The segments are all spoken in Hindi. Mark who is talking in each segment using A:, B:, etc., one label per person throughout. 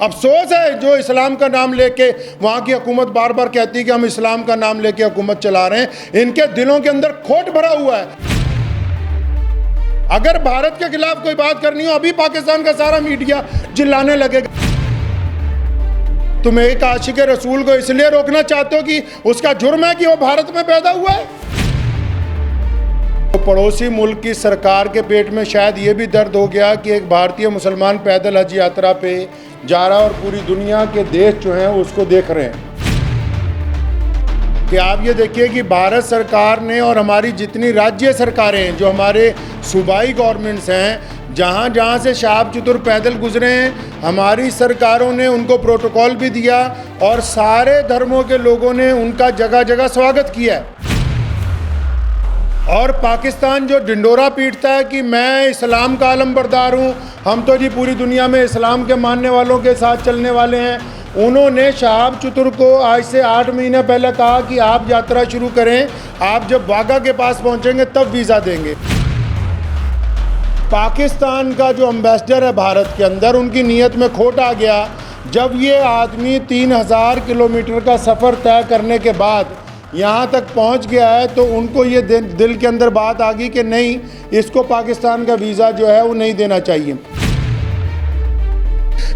A: अफसोस है जो इस्लाम का नाम लेके वहाँ की हुकूमत बार बार कहती है कि हम इस्लाम का नाम लेके हुकूमत चला रहे हैं। इनके दिलों के अंदर खोट भरा हुआ है। अगर भारत के खिलाफ कोई बात करनी हो, अभी पाकिस्तान का सारा मीडिया चिल्लाने लगेगा। तुम एक आशिक रसूल को इसलिए रोकना चाहते हो कि उसका जुर्म है कि वो भारत में पैदा हुआ है। तो पड़ोसी मुल्क की सरकार के पेट में शायद ये भी दर्द हो गया कि एक भारतीय मुसलमान पैदल हज यात्रा पे जा रहा है और पूरी दुनिया के देश जो हैं उसको देख रहे हैं। कि आप ये देखिए कि भारत सरकार ने और हमारी जितनी राज्य सरकारें हैं, जो हमारे सूबाई गवर्नमेंट्स हैं, जहाँ जहाँ से शहाब चतुर पैदल गुजरे हैं, हमारी सरकारों ने उनको प्रोटोकॉल भी दिया और सारे धर्मों के लोगों ने उनका जगह जगह स्वागत किया है। और पाकिस्तान जो ढिंडोरा पीटता है कि मैं इस्लाम का आलमबरदार हूँ, हम तो जी पूरी दुनिया में इस्लाम के मानने वालों के साथ चलने वाले हैं, उन्होंने शहाब चतुर को आज से 8 महीने पहले कहा कि आप यात्रा शुरू करें, आप जब वाघा के पास पहुँचेंगे तब वीज़ा देंगे। पाकिस्तान का जो एम्बेसडर है भारत के अंदर, उनकी नीयत में खोट आ गया। जब ये आदमी 3000 किलोमीटर का सफ़र तय करने के बाद यहाँ तक पहुँच गया है, तो उनको ये दिल के अंदर बात आ गई कि नहीं, इसको पाकिस्तान का वीज़ा जो है वो नहीं देना चाहिए।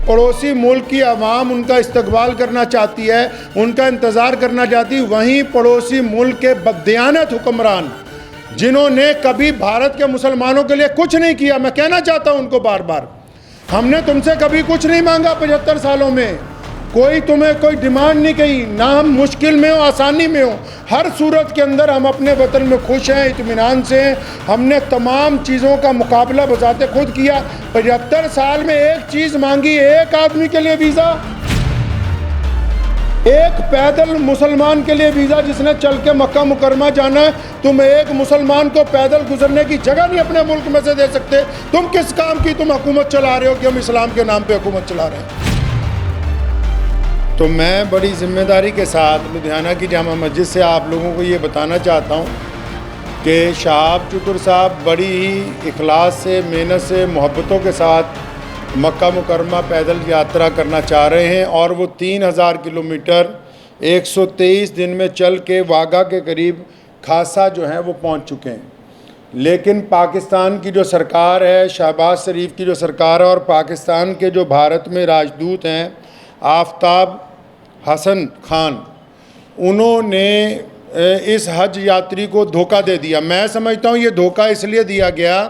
A: पड़ोसी मुल्क की आवाम उनका इस्तकबाल करना चाहती है, उनका इंतज़ार करना चाहती है। वहीं पड़ोसी मुल्क के बददियानत हुक्मरान, जिन्होंने कभी भारत के मुसलमानों के लिए कुछ नहीं किया, मैं कहना चाहता हूं उनको बार बार, हमने तुमसे कभी कुछ नहीं मांगा 75 सालों में, कोई तुम्हें कोई डिमांड नहीं की, ना हम मुश्किल में हो आसानी में हो, हर सूरत के अंदर हम अपने वतन में खुश हैं, इत्मीनान से हैं। हमने तमाम चीज़ों का मुकाबला बजाते खुद किया। 75 साल में एक चीज़ मांगी, एक आदमी के लिए वीज़ा, एक पैदल मुसलमान के लिए वीज़ा जिसने चल के मक्का मुकरमा जाना है। तुम एक मुसलमान को पैदल गुजरने की जगह नहीं अपने मुल्क में से दे सकते। तुम किस काम की तुम हुकूमत चला रहे हो कि हम इस्लाम के नाम पे हुकूमत चला रहे हैं। तो मैं बड़ी ज़िम्मेदारी के साथ लुधियाना की जामा मस्जिद से आप लोगों को ये बताना चाहता हूँ कि शहाब चतुर साहब बड़ी ही इखलास से, मेहनत से, मोहब्बतों के साथ मक्का मुकरमा पैदल यात्रा करना चाह रहे हैं और वो 3000 किलोमीटर 123 दिन में चल के वाघा के करीब खासा जो है वो पहुँच चुके हैं। लेकिन पाकिस्तान की जो सरकार है, शहबाज शरीफ की जो सरकार है, और पाकिस्तान के जो भारत में राजदूत हैं आफ्ताब हसन खान, उन्होंने इस हज यात्री को धोखा दे दिया। मैं समझता हूँ ये धोखा इसलिए दिया गया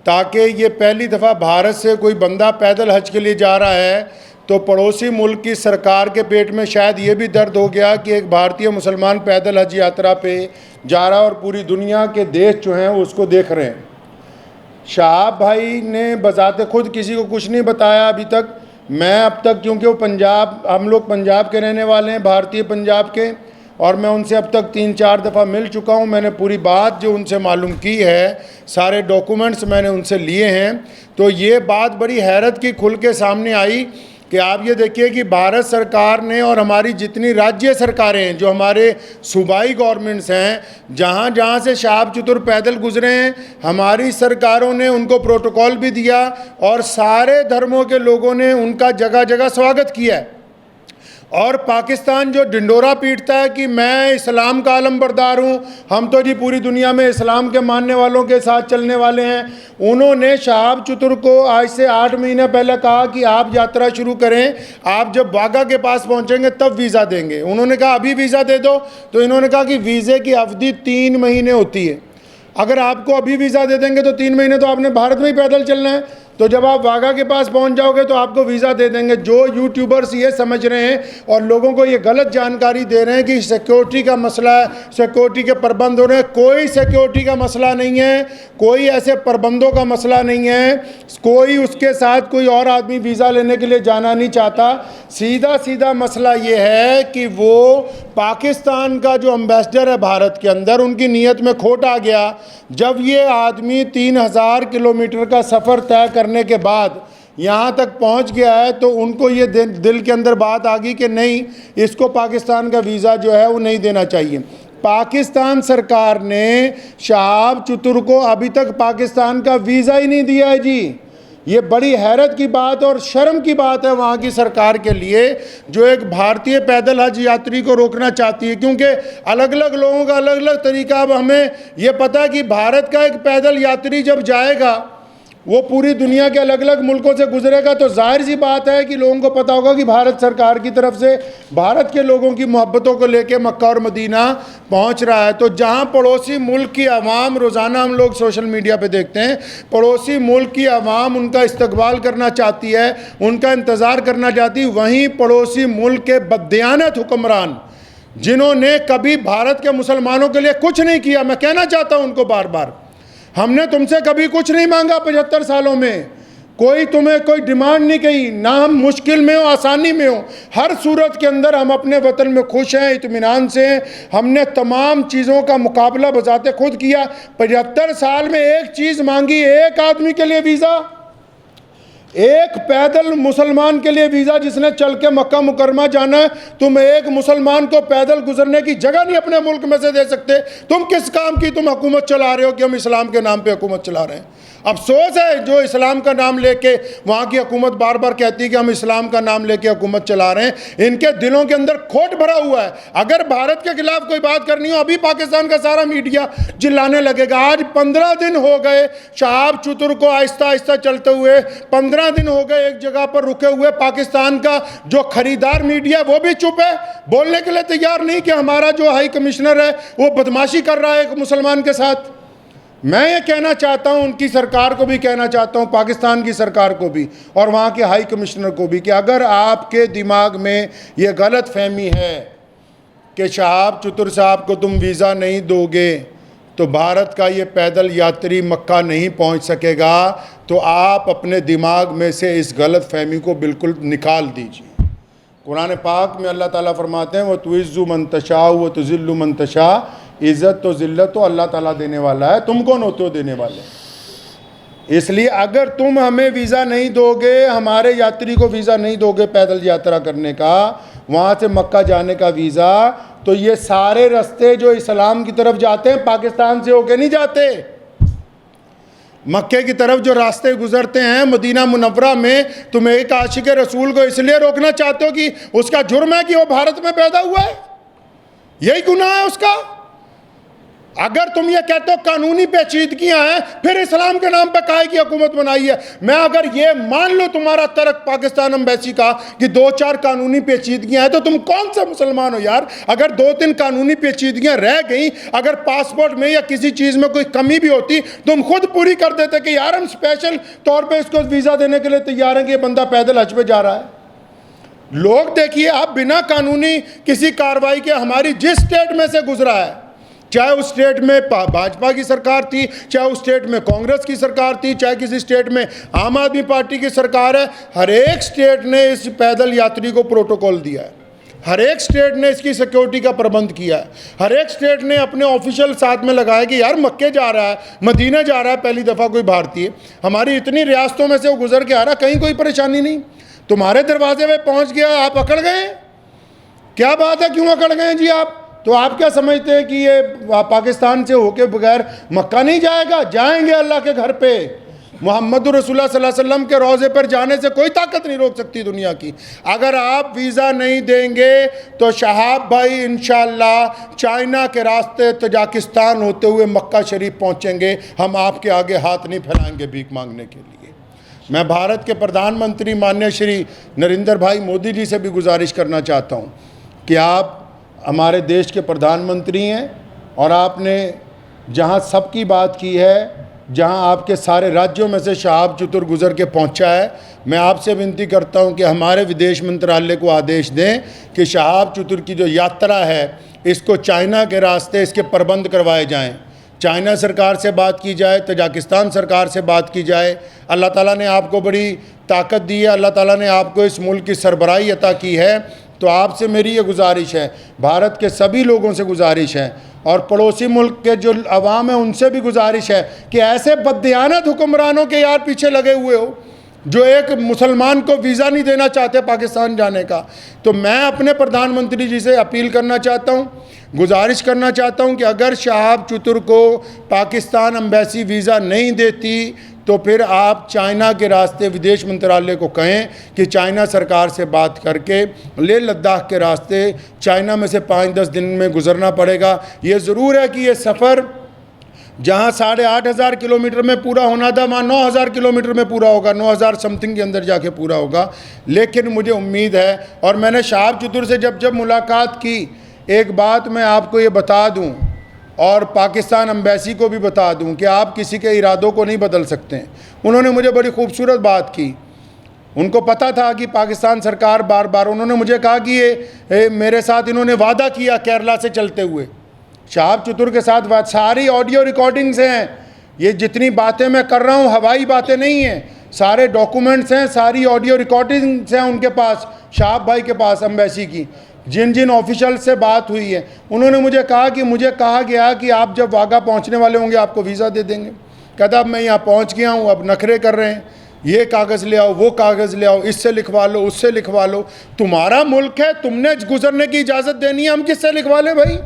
A: ताकि ये पहली दफ़ा भारत से कोई बंदा पैदल हज के लिए जा रहा है, तो पड़ोसी मुल्क की सरकार के पेट में शायद ये भी दर्द हो गया कि एक भारतीय मुसलमान पैदल हज यात्रा पे जा रहा है और पूरी दुनिया के देश जो हैं उसको देख रहे हैं। शहाब भाई ने बजाते खुद किसी को कुछ नहीं बताया अभी तक। मैं अब तक, क्योंकि वो पंजाब, हम लोग पंजाब के रहने वाले हैं, भारतीय पंजाब के, और मैं उनसे अब तक 3-4 दफ़ा मिल चुका हूँ। मैंने पूरी बात जो उनसे मालूम की है, सारे डॉक्यूमेंट्स मैंने उनसे लिए हैं। तो ये बात बड़ी हैरत की खुल के सामने आई कि आप ये देखिए कि भारत सरकार ने और हमारी जितनी राज्य सरकारें हैं, जो हमारे सूबाई गवर्नमेंट्स हैं, जहाँ जहाँ से शहाब चतुर पैदल गुजरे हैं, हमारी सरकारों ने उनको प्रोटोकॉल भी दिया और सारे धर्मों के लोगों ने उनका जगह जगह स्वागत किया है। और पाकिस्तान जो ढिंडोरा पीटता है कि मैं इस्लाम का आलमबरदार हूँ, हम तो जी पूरी दुनिया में इस्लाम के मानने वालों के साथ चलने वाले हैं, उन्होंने शहाब चतुर को आज से 8 महीने पहले कहा कि आप यात्रा शुरू करें, आप जब वाघा के पास पहुँचेंगे तब वीज़ा देंगे। उन्होंने कहा अभी वीज़ा दे दो, तो इन्होंने कहा कि वीज़े की अवधि 3 महीने होती है। अगर आपको अभी वीज़ा दे देंगे तो 3 महीने तो आपने भारत में ही पैदल चलना है, तो जब आप वाघा के पास पहुंच जाओगे तो आपको वीज़ा दे देंगे। जो यूट्यूबर्स ये समझ रहे हैं और लोगों को ये गलत जानकारी दे रहे हैं कि सिक्योरिटी का मसला है, सिक्योरिटी के प्रबंध हो रहे हैं, कोई सिक्योरिटी का मसला नहीं है, कोई ऐसे प्रबंधों का मसला नहीं है, कोई उसके साथ कोई और आदमी वीज़ा लेने के लिए जाना नहीं चाहता। सीधा सीधा मसला ये है कि वो पाकिस्तान का जो एम्बेसडर है भारत के अंदर, उनकी नीयत में खोट आ गया। जब ये आदमी 3000 किलोमीटर का सफ़र तय करने के बाद यहाँ तक पहुँच गया है, तो उनको ये दिल के अंदर बात आ गई कि नहीं, इसको पाकिस्तान का वीज़ा जो है वो नहीं देना चाहिए। पाकिस्तान सरकार ने शहाब चतुर को अभी तक पाकिस्तान का वीज़ा ही नहीं दिया है जी। ये बड़ी हैरत की बात और शर्म की बात है वहाँ की सरकार के लिए, जो एक भारतीय पैदल हज यात्री को रोकना चाहती है। क्योंकि अलग अलग लोगों का अलग अलग तरीका। अब हमें ये पता है कि भारत का एक पैदल यात्री जब जाएगा वो पूरी दुनिया के अलग अलग मुल्कों से गुजरेगा, तो जाहिर सी बात है कि लोगों को पता होगा कि भारत सरकार की तरफ से भारत के लोगों की मोहब्बतों को लेके मक्का और मदीना पहुंच रहा है। तो जहां पड़ोसी मुल्क की आवाम, रोज़ाना हम लोग सोशल मीडिया पे देखते हैं, पड़ोसी मुल्क की आवाम उनका इस्तकबाल करना चाहती है, उनका इंतज़ार करना चाहती है, वहीं पड़ोसी मुल्क के बददियानत हुक्मरान जिन्होंने कभी भारत के मुसलमानों के लिए कुछ नहीं किया, मैं कहना चाहता हूँ उनको बार बार, हमने तुमसे कभी कुछ नहीं मांगा 75 सालों में, कोई तुम्हें कोई डिमांड नहीं की, ना हम मुश्किल में हो आसानी में हो, हर सूरत के अंदर हम अपने वतन में खुश हैं, इत्मीनान से हैं। हमने तमाम चीज़ों का मुकाबला बजाते खुद किया। 75 साल में एक चीज़ मांगी, एक आदमी के लिए वीज़ा, एक पैदल मुसलमान के लिए वीज़ा जिसने चल के मक्का मुकरमा जाना है। तुम एक मुसलमान को पैदल गुजरने की जगह नहीं अपने मुल्क में से दे सकते। तुम किस काम की तुम हुकूमत चला रहे हो कि हम इस्लाम के नाम पे हुकूमत चला रहे हैं। अफसोस है जो इस्लाम का नाम लेके वहाँ की हुकूमत बार बार कहती है कि हम इस्लाम का नाम लेके हुकूमत चला रहे हैं, इनके दिलों के अंदर खोट भरा हुआ है। अगर भारत के खिलाफ कोई बात करनी हो, अभी पाकिस्तान का सारा मीडिया चिल्लाने लगेगा। आज 15 दिन हो गए शहाब चतुर को आहिस्ता आहिस्ता चलते हुए, 15 दिन हो गए एक जगह पर रुके हुए। पाकिस्तान का जो खरीदार मीडिया वो भी चुप है, बोलने के लिए तैयार नहीं कि हमारा जो हाई कमिश्नर है वो बदमाशी कर रहा है एक मुसलमान के साथ। मैं ये कहना चाहता हूँ, उनकी सरकार को भी कहना चाहता हूँ, पाकिस्तान की सरकार को भी और वहाँ के हाई कमिश्नर को भी, कि अगर आपके दिमाग में ये गलत फहमी है कि शहाब चतुर साहब को तुम वीज़ा नहीं दोगे तो भारत का ये पैदल यात्री मक्का नहीं पहुँच सकेगा, तो आप अपने दिमाग में से इस गलत फहमी को बिल्कुल निकाल दीजिए। कुरान पाक में अल्लाह ताला फरमाते हैं, वो तुइज़्ज़ु मन तशा व तुज़िल्लु मन तशा, इज़्ज़त तो ज़िल्लत तो अल्लाह ताला देने वाला है, तुम कौन होते हो देने वाले। इसलिए अगर तुम हमें वीज़ा नहीं दोगे, हमारे यात्री को वीज़ा नहीं दोगे पैदल यात्रा करने का, वहाँ से मक्का जाने का वीज़ा, तो ये सारे रास्ते जो इस्लाम की तरफ जाते हैं पाकिस्तान से होके नहीं जाते। मक्के की तरफ जो रास्ते गुजरते हैं मदीना मुनव्वरा में, तुम एक आशिक रसूल को इसलिए रोकना चाहते हो कि उसका जुर्म है कि वो भारत में पैदा हुआ है, यही गुनाह है उसका। अगर तुम ये कहते हो कानूनी पेचीदगियां हैं, फिर इस्लाम के नाम पर काहे की हुकूमत बनाई है। मैं अगर ये मान लो तुम्हारा तर्क पाकिस्तान एम्बेसी का कि 2-4 कानूनी पेचीदगियां हैं, तो तुम कौन सा मुसलमान हो यार। अगर 2-3 कानूनी पेचीदगियां रह गई, अगर पासपोर्ट में या किसी चीज़ में कोई कमी भी होती, तुम खुद पूरी कर देते कि यार हम स्पेशल तौर पर इसको वीज़ा देने के लिए तैयार हैं कि ये बंदा पैदल हज पे जा रहा है। लोग देखिए, आप बिना कानूनी किसी कार्रवाई के हमारी जिस स्टेट में से गुजरा है, चाहे उस स्टेट में भाजपा की सरकार थी, चाहे उस स्टेट में कांग्रेस की सरकार थी, चाहे किसी स्टेट में आम आदमी पार्टी की सरकार है, हर एक स्टेट ने इस पैदल यात्री को प्रोटोकॉल दिया है, हर एक स्टेट ने इसकी सिक्योरिटी का प्रबंध किया है, हर एक स्टेट ने अपने ऑफिशियल साथ में लगाया कि यार मक्के जा रहा है, मदीना जा रहा है पहली दफ़ा कोई भारतीय, हमारी इतनी रियासतों में से वो गुजर के आ रहा, कहीं कोई परेशानी नहीं। तुम्हारे दरवाजे में पहुँच गया, आप अकड़ गए, क्या बात है, क्यों अकड़ गए जी आप। तो आप क्या समझते हैं कि ये पाकिस्तान से होके बगैर मक्का नहीं जाएगा? जाएंगे अल्लाह के घर पे। मोहम्मद रसूलुल्लाह सल्लल्लाहु अलैहि वसल्लम के रोज़े पर जाने से कोई ताकत नहीं रोक सकती दुनिया की। अगर आप वीज़ा नहीं देंगे तो शहाब भाई इंशाअल्लाह चाइना के रास्ते तजाकिस्तान होते हुए मक्का शरीफ पहुँचेंगे। हम आपके आगे हाथ नहीं फैलाएंगे भीख मांगने के लिए। मैं भारत के प्रधानमंत्री माननीय श्री नरेंद्र भाई मोदी जी से भी गुजारिश करना चाहता हूँ कि आप हमारे देश के प्रधानमंत्री हैं और आपने जहां सबकी बात की है, जहां आपके सारे राज्यों में से शहाब चतुर गुजर के पहुंचा है, मैं आपसे विनती करता हूं कि हमारे विदेश मंत्रालय को आदेश दें कि शहाब चतुर की जो यात्रा है इसको चाइना के रास्ते इसके प्रबंध करवाए जाएं। चाइना सरकार से बात की जाए, तजाकिस्तान सरकार से बात की जाए। अल्लाह ताला ने आपको बड़ी ताकत दी है, अल्लाह ताला ने आपको इस मुल्क की सरबराही अता की है। तो आपसे मेरी ये गुजारिश है, भारत के सभी लोगों से गुजारिश है और पड़ोसी मुल्क के जो अवाम है उनसे भी गुजारिश है कि ऐसे बददियानत हुक्मरानों के यार पीछे लगे हुए हो जो एक मुसलमान को वीज़ा नहीं देना चाहते पाकिस्तान जाने का। तो मैं अपने प्रधानमंत्री जी से अपील करना चाहता हूँ, गुजारिश करना चाहता हूँ कि अगर शहाब चतुर को पाकिस्तान एम्बेसी वीज़ा नहीं देती तो फिर आप चाइना के रास्ते विदेश मंत्रालय को कहें कि चाइना सरकार से बात करके लेह लद्दाख के रास्ते चाइना में से 5-10 दिन में गुजरना पड़ेगा। ये ज़रूर है कि ये सफ़र जहाँ 8,500 किलोमीटर में पूरा होना था वहाँ 9,000 किलोमीटर में पूरा होगा, 9,000 समथिंग के अंदर जाके पूरा होगा। लेकिन मुझे उम्मीद है, और मैंने शहाब चतुर से जब मुलाकात की, एक बात मैं आपको ये बता दूं और पाकिस्तान एम्बेसी को भी बता दूं कि आप किसी के इरादों को नहीं बदल सकते हैं। उन्होंने मुझे बड़ी खूबसूरत बात की। उनको पता था कि पाकिस्तान सरकार बार बार, उन्होंने मुझे कहा कि ये मेरे साथ इन्होंने वादा किया केरला से चलते हुए, शहाब चतुर के साथ बात, सारी ऑडियो रिकॉर्डिंग्स हैं, ये जितनी बातें मैं कर रहा हूँ हवाई बातें नहीं हैं, सारे डॉक्यूमेंट्स हैं, सारी ऑडियो रिकॉर्डिंग्स हैं उनके पास, शहाब भाई के पास एम्बेसी की, जिन जिन ऑफिशियल से बात हुई है। उन्होंने मुझे कहा कि मुझे कहा गया कि आप जब वाघा पहुंचने वाले होंगे आपको वीज़ा दे देंगे। कहता अब मैं यहाँ पहुंच गया हूँ, अब नखरे कर रहे हैं, ये कागज़ ले आओ, वो कागज़ ले आओ, इससे लिखवा लो, उससे लिखवा लो। तुम्हारा मुल्क है, तुमने गुजरने की इजाज़त देनी है, हम किससे लिखवा लें भाई?